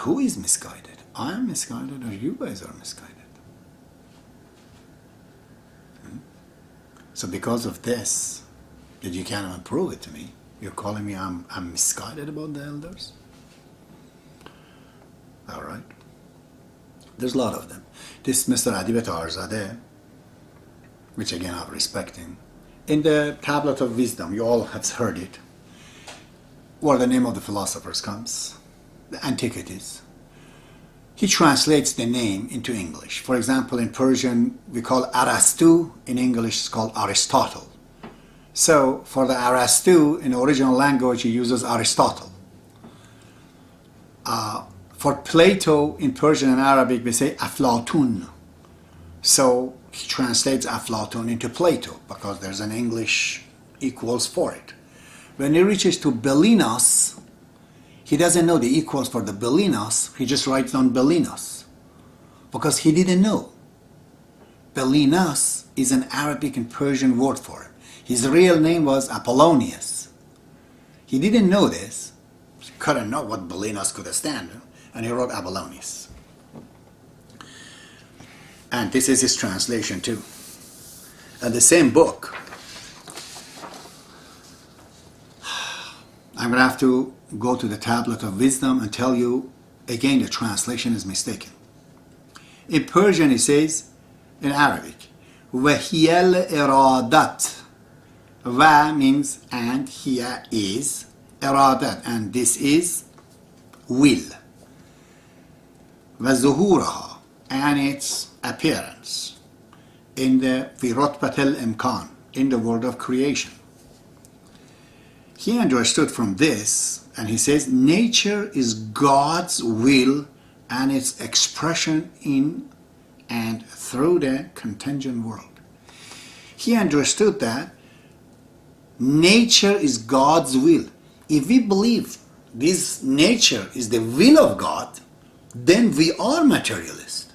who is misguided? I am misguided or you guys are misguided? So because of this, that you can't even prove it to me, you're calling me I'm misguided about the elders? All right. There's a lot of them. This Mr. Adibet Arzadeh, which again I'm respecting, in the Tablet of Wisdom, you all have heard it, where the name of the philosophers comes, the Antiquities. He translates the name into English. For example, in Persian, we call Arastu. In English, it's called Aristotle. So, for the Arastu, in the original language, he uses Aristotle. For Plato, in Persian and Arabic, we say Aflatun. So, he translates Aflatun into Plato, because there's an English equals for it. When he reaches to Belinos, he doesn't know the equals for the Belinos, he just writes down Belinos, because he didn't know. Belinos is an Arabic and Persian word for him. His real name was Apollonius. He didn't know this, he couldn't know what Belinos could stand, and he wrote Apollonius. And this is his translation too. And the same book, I'm going to have to go to the Tablet of Wisdom and tell you, again, the translation is mistaken. In Persian, it says, in Arabic, وَهِيَ الْإِرَادَةِ. Wa means and, here is, iradat, and this is will. وَزُهُورَهَا, and its appearance in the fi rutbat al-imkan, in the world of creation. He understood from this, and he says, nature is God's will and its expression in and through the contingent world. He understood that nature is God's will. If we believe this nature is the will of God, then we are materialists.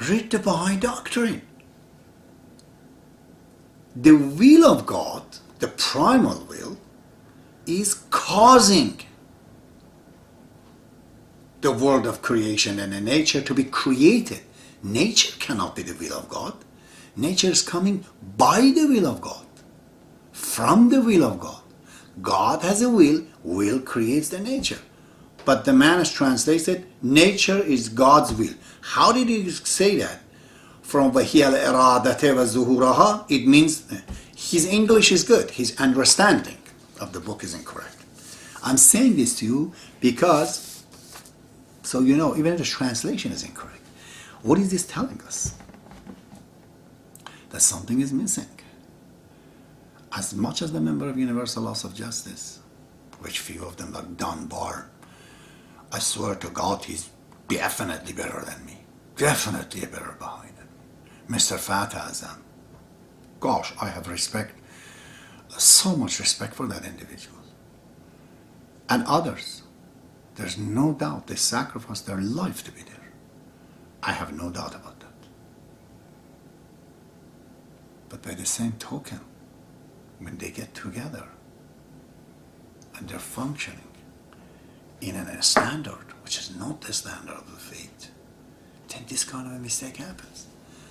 Read the Baha'i doctrine. The will of God, the primal will, is causing the world of creation and the nature to be created. Nature cannot be the will of God. Nature is coming by the will of God, from the will of God. God has a will creates the nature. But the man has translated, nature is God's will. How did he say that? From وَهِيَ الْإِرَادَةِ وَزُهُورَهَا, it means his English is good. His understanding of the book is incorrect. I'm saying this to you because, so you know, even if the translation is incorrect, what is this telling us? That something is missing. As much as the member of Universal House of Justice, which few of them like Dunbar, I swear to God, he's definitely better than me. Definitely a better Baha'i than me. Mr. Fatah Azam. Gosh, I have respect, so much respect for that individual. And others, there's no doubt they sacrificed their life to be there. I have no doubt about that. But by the same token, when they get together and they're functioning in a standard which is not the standard of the faith, then this kind of a mistake happens.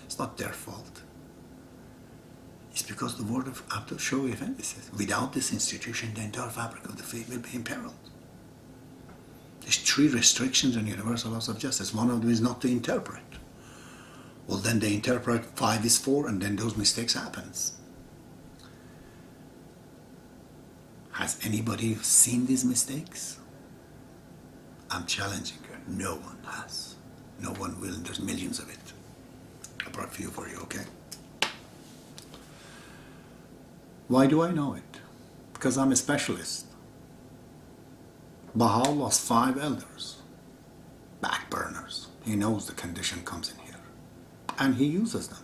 It's not their fault. It's because the word of Abdul Shawi Effendi says, without this institution, the entire fabric of the faith will be imperiled. There's 3 restrictions on Universal House of Justice. One of them is not to interpret. Well, then they interpret 5 is 4, and then those mistakes happens. Has anybody seen these mistakes? I'm challenging you. No one has. No one will. There's millions of it. I brought a few for you, okay? Why do I know it? Because I'm a specialist. Baha lost 5 elders. Backburners. He knows the condition comes in here. And he uses them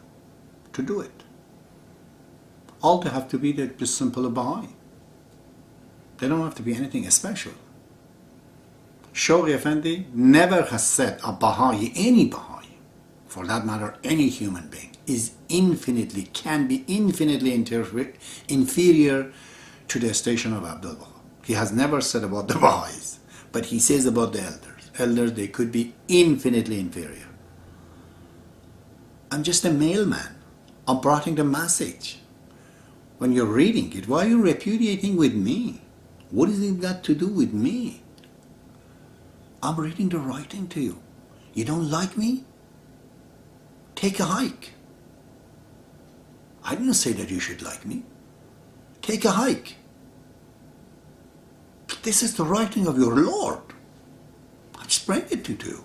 to do it. All they have to be the simple Baha'i. They don't have to be anything special. Shoghi Effendi never has said a Baha'i, any Baha'i, for that matter, any human being, is infinitely, can be infinitely inferior to the station of Abdul Baha. He has never said about the Baha'is. But he says about the elders, they could be infinitely inferior. I'm just a mailman. I'm bringing the message. When you're reading it, why are you repudiating with me? What has it got to do with me? I'm reading the writing to you. You don't like me? Take a hike. I didn't say that you should like me. Take a hike. This is the writing of your Lord. I just bring it to you.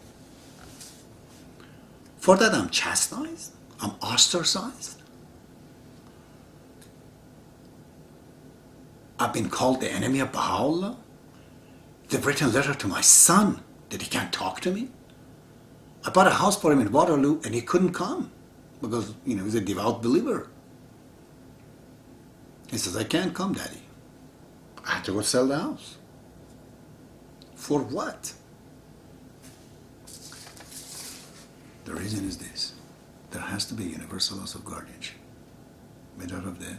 For that I'm chastised. I'm ostracized. I've been called the enemy of Baha'u'llah. They've written a letter to my son that he can't talk to me. I bought a house for him in Waterloo and he couldn't come because, he's a devout believer. He says, I can't come, Daddy. I had to go sell the house. For what? The reason is this. There has to be a Universal House of Guardianship made out of the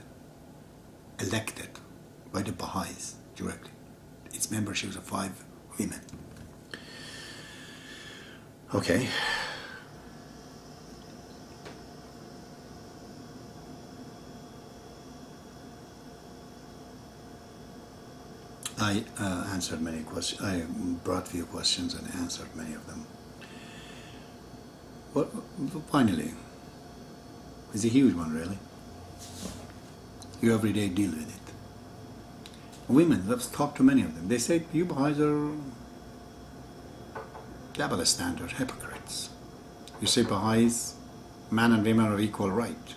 elected by the Baha'is directly. Its membership is of 5 women. Okay. I answered many questions. I brought few questions and answered many of them. Well, finally, it's a huge one, really. You every day deal with it. Women, let's talk to many of them. They say, you Baha'is are double standard hypocrites. You say Baha'is, man and women are equal right.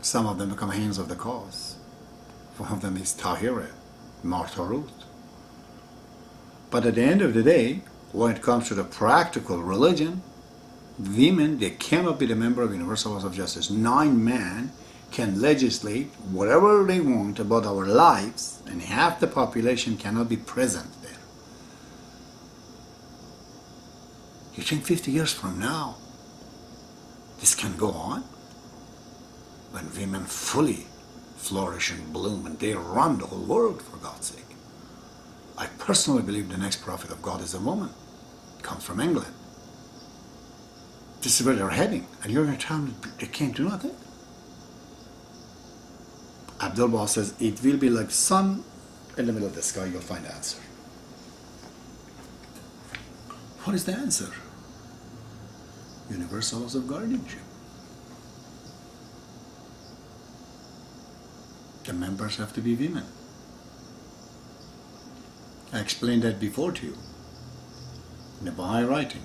Some of them become hands of the cause. One of them is Tahira, Martha Ruth. But at the end of the day, when it comes to the practical religion, women, they cannot be the member of Universal House of Justice. 9 men can legislate whatever they want about our lives, and half the population cannot be present there. You think 50 years from now, this can go on? When women fully flourish and bloom and they run the whole world, for God's sake. I personally believe the next prophet of God is a woman. It comes from England. This is where they're heading. And you're going to tell them they can't do nothing? Abdul-Baha says, it will be like sun in the middle of the sky, you'll find the answer. What is the answer? Universal House of Guardianship. The members have to be women. I explained that before to you. In the Baha'i writing,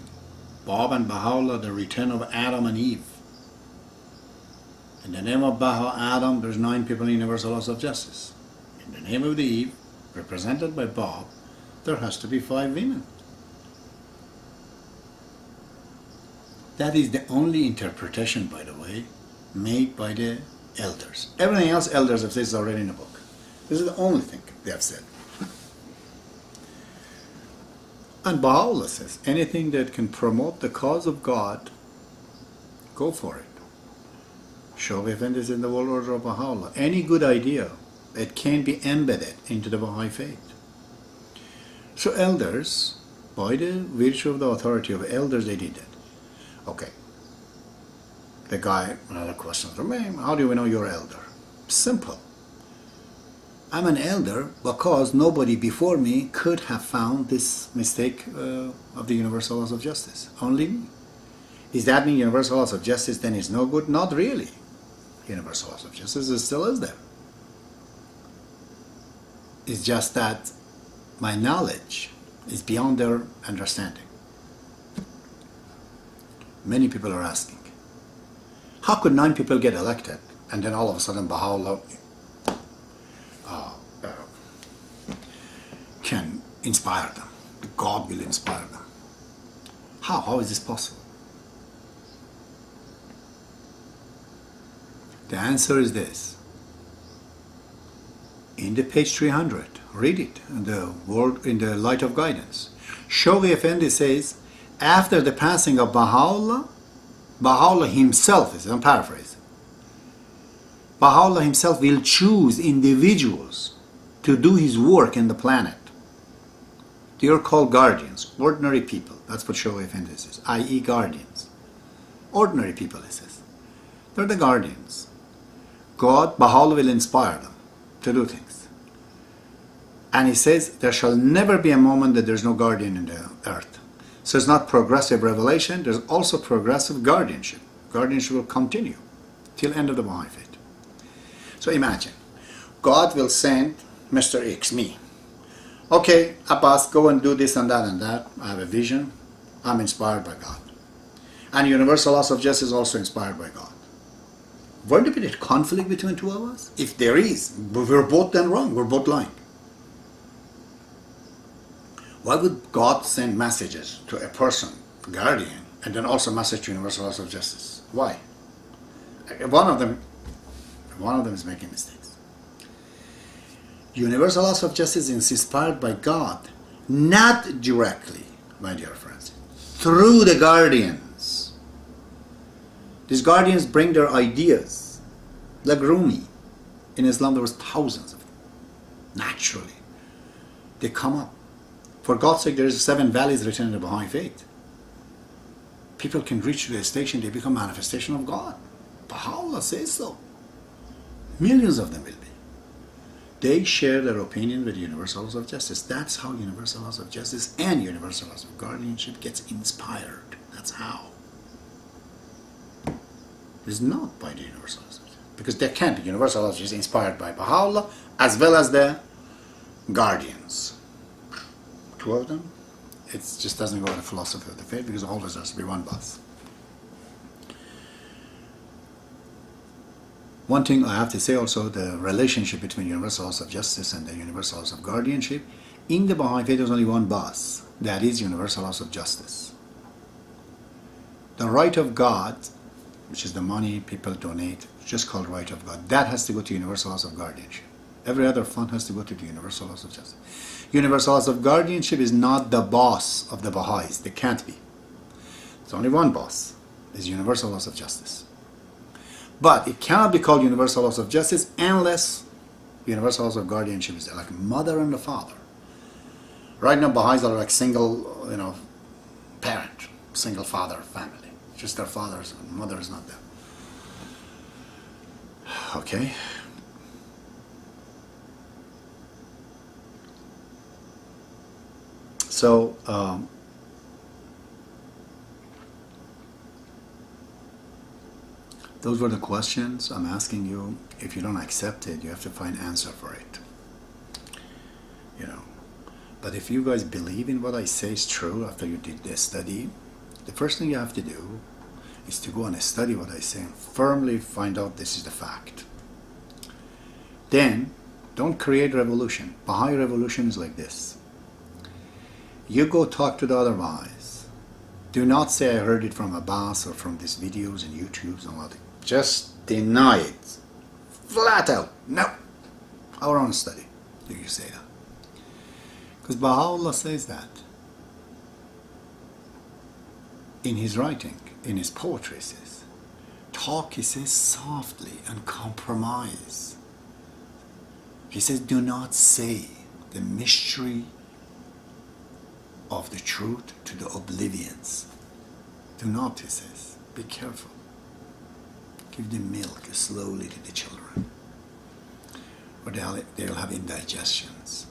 Bab and Baha'u'llah, the return of Adam and Eve. In the name of Adam, there's 9 people in Universal House of Justice. In the name of the Eve, represented by Bab, there has to be 5 women. That is the only interpretation, by the way, made by the elders. Everything else elders have said is already in the book. This is the only thing they have said. And Baha'u'llah says, anything that can promote the cause of God, go for it. Shoghi Effendi is in the World Order of Baha'u'llah. Any good idea that can be embedded into the Baha'i faith. So elders, by the virtue of the authority of elders, they did that. Okay. The guy, another question from me, how do we know you're elder? Simple. I'm an elder because nobody before me could have found this mistake of the Universal House of Justice. Only me. Does that mean Universal House of Justice then is no good? Not really. Universal House of Justice still is there. It's just that my knowledge is beyond their understanding. Many people are asking, how could 9 people get elected and then all of a sudden Baha'u'llah can inspire them? God will inspire them. How? How is this possible? The answer is this. In the page 300, read it in the Light of Guidance. Shoghi Effendi says, after the passing of Baha'u'llah, Baha'u'llah himself, I'm paraphrasing, Baha'u'llah himself will choose individuals to do his work in the planet. They are called guardians, ordinary people. That's what Shoaib Effendi says, i.e. guardians. Ordinary people, he says. They're the guardians. God, Baha'u'llah, will inspire them to do things. And he says, there shall never be a moment that there's no guardian in the earth. So it's not progressive revelation, there's also progressive guardianship. Guardianship will continue till end of the Baha'i faith. So imagine, God will send Mr. X, me. Okay, Abbas, go and do this and that and that. I have a vision. I'm inspired by God. And Universal House of Justice is also inspired by God. Won't there be a conflict between two of us? If there is, we're both then wrong. We're both lying. Why would God send messages to a person, guardian, and then also message to Universal House of Justice? Why? One of them is making mistakes. Universal House of Justice is inspired by God, not directly, my dear friends, through the guardians. These guardians bring their ideas, like Rumi. In Islam there was thousands of them. Naturally, they come up. For God's sake, there is 7 valleys written in the Baha'i faith. People can reach to the station, they become manifestation of God. Baha'u'llah says so. Millions of them will be. They share their opinion with Universal House of Justice. That's how Universal House of Justice and Universal House of Guardianship gets inspired. That's how. It's not by the Universal House of Justice. Because there can't be. Universal House of Justice inspired by Baha'u'llah as well as the guardians. 2 of them. It just doesn't go with the philosophy of the faith because always has to be one boss. One thing I have to say also, the relationship between Universal House of Justice and the Universal House of Guardianship, in the Baha'i faith there's only one boss, that is Universal House of Justice. The right of God, which is the money people donate, just called right of God, that has to go to Universal House of Guardianship. Every other fund has to go to the Universal House of Justice. Universal House of Guardianship is not the boss of the Baha'is. They can't be. There's only one boss, is Universal House of Justice. But it cannot be called Universal House of Justice unless Universal House of Guardianship is there, like mother and a father. Right now, Baha'is are like single, parent, single father family. Just their fathers and mother is not there. Okay. So, those were the questions I'm asking you. If you don't accept it, you have to find answer for it. But if you guys believe in what I say is true after you did the study, the first thing you have to do is to go and study what I say and firmly find out this is the fact. Then, don't create revolution. Baha'i revolution is like this. You go talk to the other Baha'is. Do not say I heard it from Abbas or from these videos and YouTubes and all that. Just deny it. Flat out. No. Our own study. Do you say that? Because Baha'u'llah says that. In his writing, in his poetry, he says, talk, he says, softly and compromise. He says, do not say the mystery of the truth to the oblivions. Do not, he says. Be careful. Give the milk slowly to the children, or they'll have indigestions.